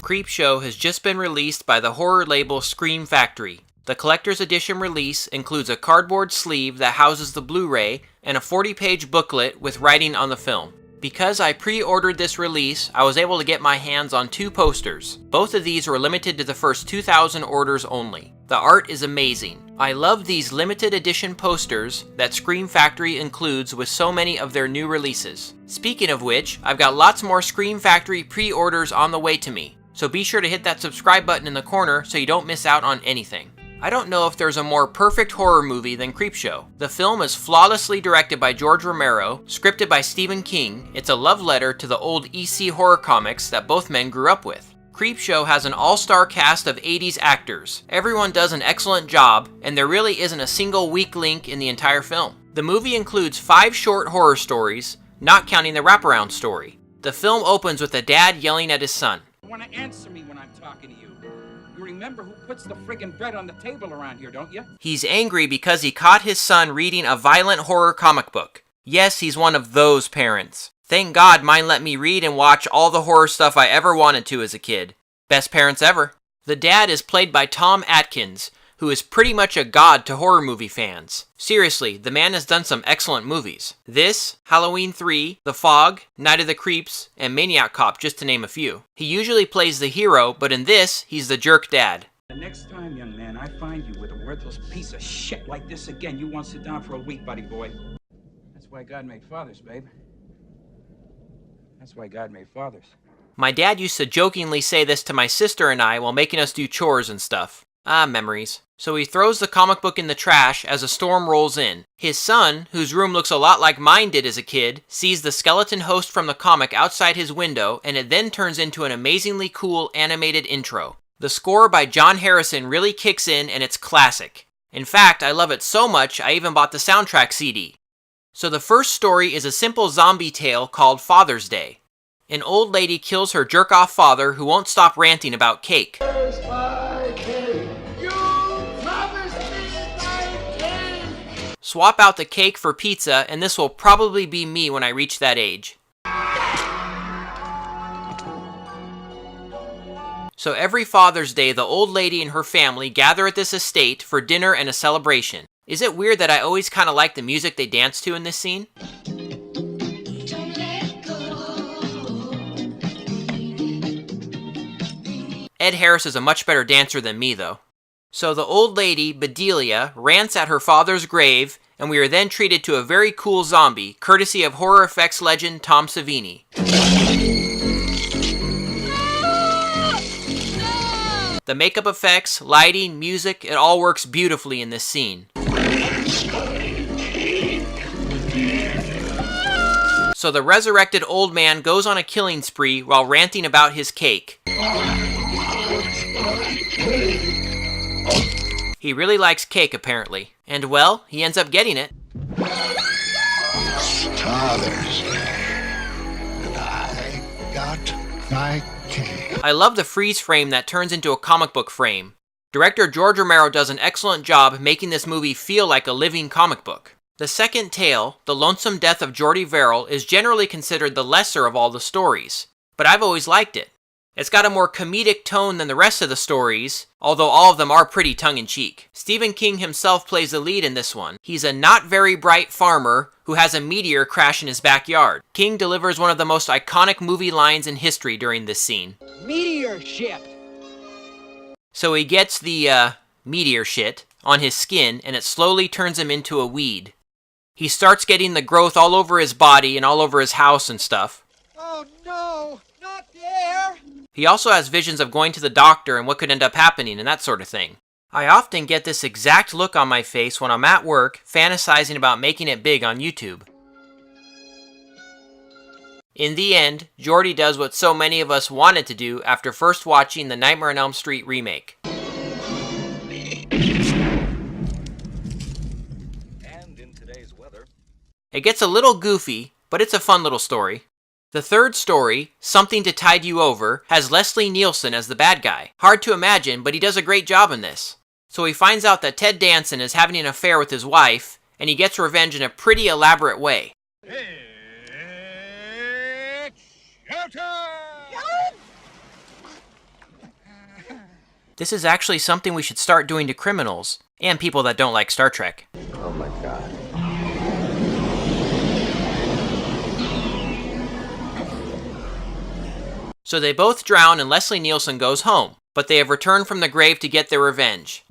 Creepshow has just been released by the horror label Scream Factory. The collector's edition release includes a cardboard sleeve that houses the Blu-ray and a 40-page booklet with writing on the film. Because I pre-ordered this release, I was able to get my hands on 2 posters. Both of these were limited to the first 2,000 orders only. The art is amazing. I love these limited edition posters that Scream Factory includes with so many of their new releases. Speaking of which, I've got lots more Scream Factory pre-orders on the way to me. So be sure to hit that subscribe button in the corner so you don't miss out on anything. I don't know if there's a more perfect horror movie than Creepshow. The film is flawlessly directed by George Romero, scripted by Stephen King. It's a love letter to the old EC horror comics that both men grew up with. Creepshow has an all-star cast of 80s actors. Everyone does an excellent job, and there really isn't a single weak link in the entire film. The movie includes 5 short horror stories, not counting the wraparound story. The film opens with a dad yelling at his son. You want to answer me when I'm talking to you. You remember who puts the friggin' bread on the table around here, don't you? He's angry because he caught his son reading a violent horror comic book. Yes, he's one of those parents. Thank God mine let me read and watch all the horror stuff I ever wanted to as a kid. Best parents ever. The dad is played by Tom Atkins, who is pretty much a god to horror movie fans. Seriously, the man has done some excellent movies. This, Halloween 3, The Fog, Night of the Creeps, and Maniac Cop, just to name a few. He usually plays the hero, but in this, he's the jerk dad. The next time, young man, I find you with a worthless piece of shit like this again, you won't sit down for a week, buddy boy. That's why God made fathers, babe. That's why God made fathers. My dad used to jokingly say this to my sister and I while making us do chores and stuff. Ah, memories. So he throws the comic book in the trash as a storm rolls in. His son, whose room looks a lot like mine did as a kid, sees the skeleton host from the comic outside his window, and it then turns into an amazingly cool animated intro. The score by John Harrison really kicks in, and it's classic. In fact, I love it so much I even bought the soundtrack CD. So the first story is a simple zombie tale called Father's Day. An old lady kills her jerk-off father who won't stop ranting about cake. Where's my cake? You promised me my cake! Swap out the cake for pizza, and this will probably be me when I reach that age. So every Father's Day, the old lady and her family gather at this estate for dinner and a celebration. Is it weird that I always kind of like the music they dance to in this scene? Ed Harris is a much better dancer than me, though. So the old lady, Bedelia, rants at her father's grave, and we are then treated to a very cool zombie, courtesy of horror effects legend Tom Savini. The makeup effects, lighting, music, it all works beautifully in this scene. So the resurrected old man goes on a killing spree while ranting about his cake. He really likes cake, apparently. And, well, he ends up getting it. Father's Day, and I got my cake. I love the freeze frame that turns into a comic book frame. Director George Romero does an excellent job making this movie feel like a living comic book. The second tale, The Lonesome Death of Jordy Verrill, is generally considered the lesser of all the stories, but I've always liked it. It's got a more comedic tone than the rest of the stories, although all of them are pretty tongue-in-cheek. Stephen King himself plays the lead in this one. He's a not very bright farmer who has a meteor crash in his backyard. King delivers one of the most iconic movie lines in history during this scene. Meteor shit! So he gets the, meteor shit on his skin, and it slowly turns him into a weed. He starts getting the growth all over his body and all over his house and stuff. Oh no! Not there! He also has visions of going to the doctor and what could end up happening and that sort of thing. I often get this exact look on my face when I'm at work, fantasizing about making it big on YouTube. In the end, Jordy does what so many of us wanted to do after first watching the Nightmare on Elm Street remake. And in today's weather, it gets a little goofy, but it's a fun little story. The third story, Something to Tide You Over, has Leslie Nielsen as the bad guy. Hard to imagine, but he does a great job in this. So he finds out that Ted Danson is having an affair with his wife, and he gets revenge in a pretty elaborate way. It's showtime! This is actually something we should start doing to criminals, and people that don't like Star Trek. Oh my God. So they both drown and Leslie Nielsen goes home, but they have returned from the grave to get their revenge.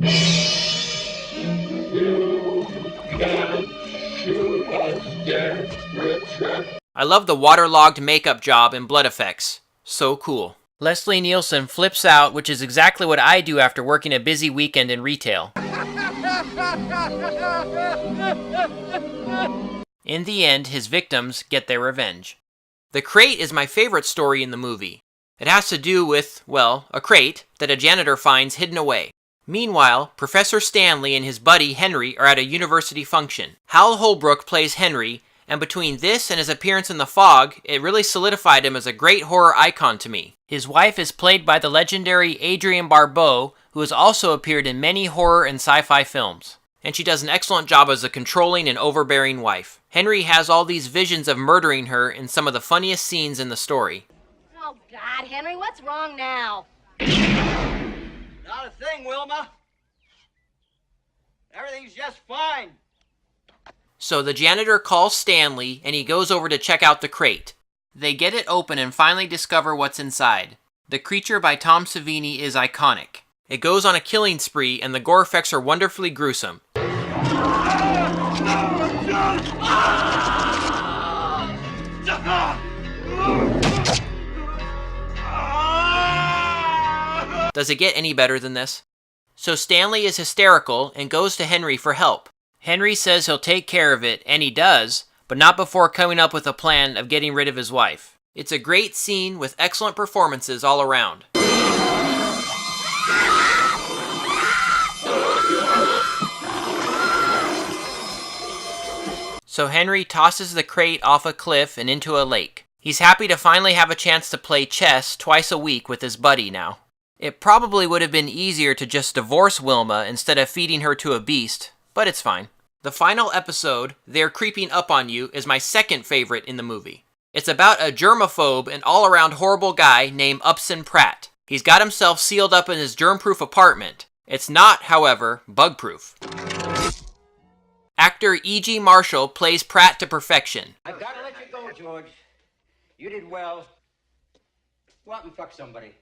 I love the waterlogged makeup job and blood effects. So cool. Leslie Nielsen flips out, which is exactly what I do after working a busy weekend in retail. In the end, his victims get their revenge. The crate is my favorite story in the movie. It has to do with, well, a crate that a janitor finds hidden away. Meanwhile, Professor Stanley and his buddy Henry are at a university function. Hal Holbrook plays Henry, and between this and his appearance in The Fog, it really solidified him as a great horror icon to me. His wife is played by the legendary Adrienne Barbeau, who has also appeared in many horror and sci-fi films. And she does an excellent job as a controlling and overbearing wife. Henry has all these visions of murdering her in some of the funniest scenes in the story. Oh, God, Henry, what's wrong now? Not a thing, Wilma. Everything's just fine. So the janitor calls Stanley, and he goes over to check out the crate. They get it open and finally discover what's inside. The Creature by Tom Savini is iconic. It goes on a killing spree, and the gore effects are wonderfully gruesome. Does it get any better than this? So Stanley is hysterical and goes to Henry for help. Henry says he'll take care of it, and he does, but not before coming up with a plan of getting rid of his wife. It's a great scene with excellent performances all around. So Henry tosses the crate off a cliff and into a lake. He's happy to finally have a chance to play chess twice a week with his buddy now. It probably would have been easier to just divorce Wilma instead of feeding her to a beast, but it's fine. The final episode, They're Creeping Up on You, is my second favorite in the movie. It's about a germaphobe and all-around horrible guy named Upson Pratt. He's got himself sealed up in his germ-proof apartment. It's not, however, bug-proof. Actor E.G. Marshall plays Pratt to perfection. I've got to let you go, George. You did well. Go out and fuck somebody.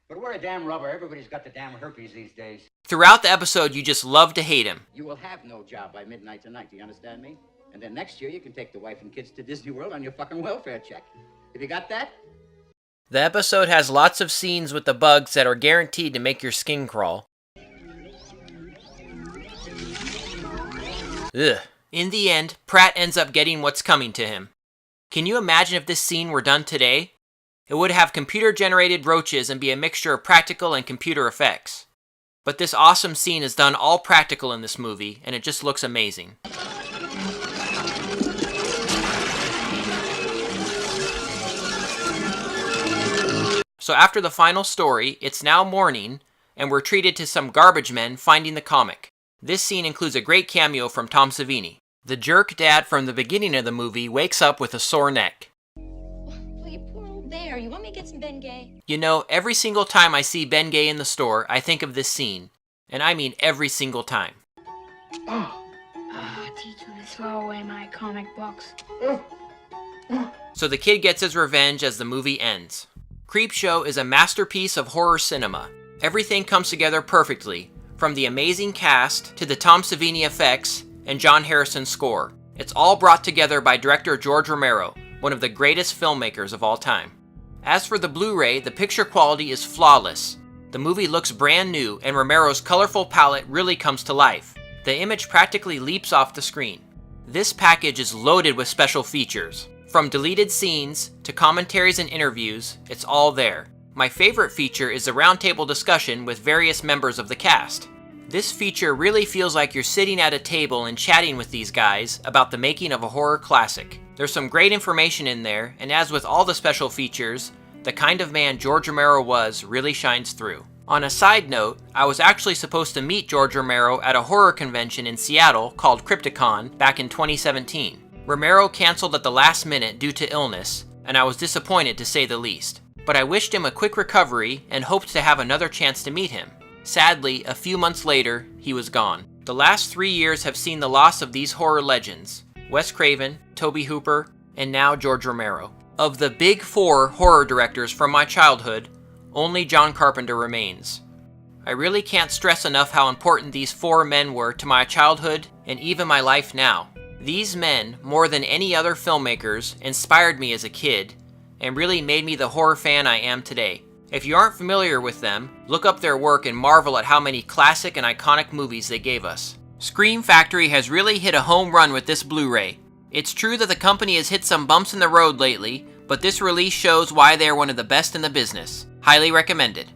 But wear a damn rubber. Everybody's got the damn herpes these days. Throughout the episode, you just love to hate him. You will have no job by midnight tonight, do you understand me? And then next year you can take the wife and kids to Disney World on your fucking welfare check. Have you got that? The episode has lots of scenes with the bugs that are guaranteed to make your skin crawl. Ugh. In the end, Pratt ends up getting what's coming to him. Can you imagine if this scene were done today? It would have computer-generated roaches and be a mixture of practical and computer effects. But this awesome scene is done all practical in this movie, and it just looks amazing. So after the final story, it's now morning, and we're treated to some garbage men finding the comic. This scene includes a great cameo from Tom Savini. The jerk dad from the beginning of the movie wakes up with a sore neck. Oh, you poor old bear. You want me to get some Bengay? You know, every single time I see Bengay in the store, I think of this scene. And I mean every single time. Teach me to throw away my comic books. So the kid gets his revenge as the movie ends. Creepshow is a masterpiece of horror cinema. Everything comes together perfectly, from the amazing cast to the Tom Savini effects and John Harrison's score. It's all brought together by director George Romero, one of the greatest filmmakers of all time. As for the Blu-ray, the picture quality is flawless. The movie looks brand new, and Romero's colorful palette really comes to life. The image practically leaps off the screen. This package is loaded with special features. From deleted scenes to commentaries and interviews, it's all there. My favorite feature is the Roundtable Discussion with various members of the cast. This feature really feels like you're sitting at a table and chatting with these guys about the making of a horror classic. There's some great information in there, and as with all the special features, the kind of man George Romero was really shines through. On a side note, I was actually supposed to meet George Romero at a horror convention in Seattle called Crypticon back in 2017. Romero canceled at the last minute due to illness, and I was disappointed to say the least. But I wished him a quick recovery and hoped to have another chance to meet him. Sadly, a few months later, he was gone. The last 3 years have seen the loss of these horror legends: Wes Craven, Tobe Hooper, and now George Romero. Of the big 4 horror directors from my childhood, only John Carpenter remains. I really can't stress enough how important these 4 men were to my childhood and even my life now. These men, more than any other filmmakers, inspired me as a kid and really made me the horror fan I am today. If you aren't familiar with them, look up their work and marvel at how many classic and iconic movies they gave us. Scream Factory has really hit a home run with this Blu-ray. It's true that the company has hit some bumps in the road lately, but this release shows why they are one of the best in the business. Highly recommended.